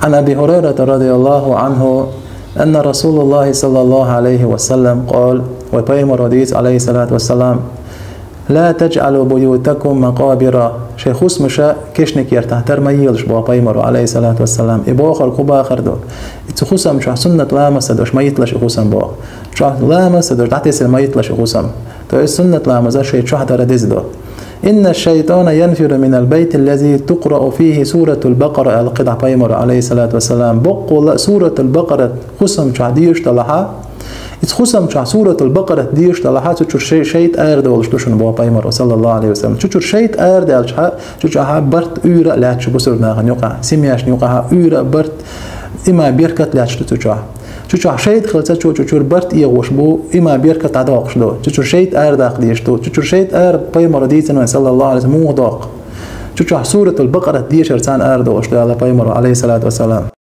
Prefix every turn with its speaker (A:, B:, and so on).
A: عن أبي هريرة رضي الله عنه أن رسول الله صلى الله عليه وسلم قال وبيغمبر حديث عليه الصلاة والسلام لا تجعلوا بيوتكم مقابر شيخوس مشا كشنك يرتحتر ما يلش بوا بيغمبر عليه الصلاة والسلام إباخر كوبا آخر دو إتخوسم شو سنة لامس دوش ما يطلش إخوسم بوا شو لامس دوش تعتسل ما يطلش إخوسم تو سنة لامس شيء شو حتى ردز دو إن الشيطان ينفر من البيت الذي تقرأ فيه سورة البقرة القطع بيغمبر عليه الصلاة والسلام بقول سورة البقرة خصم شعديش طلعها خصم شع سورة البقرة ديش طلعها تشور شيء أرد ولا شلون بوا بيغمبر صلى الله عليه وسلم تشور شيء أرد على تشور برت أورا لا تشو بسرنا نيوقع سمياش نيوقع أورا برت إما بيركت لا تشو شيء خلصت تشور برت يغوش بو إما بيركت عداقش دو تشور شيء أرد عقديش دو تشور شيء أرد بيغمبر ديتن صلى الله عليه وسلم مو ضاق تشور سورة البقرة ديش رسان أرد ولا على بيغمبر عليه الصلاة والسلام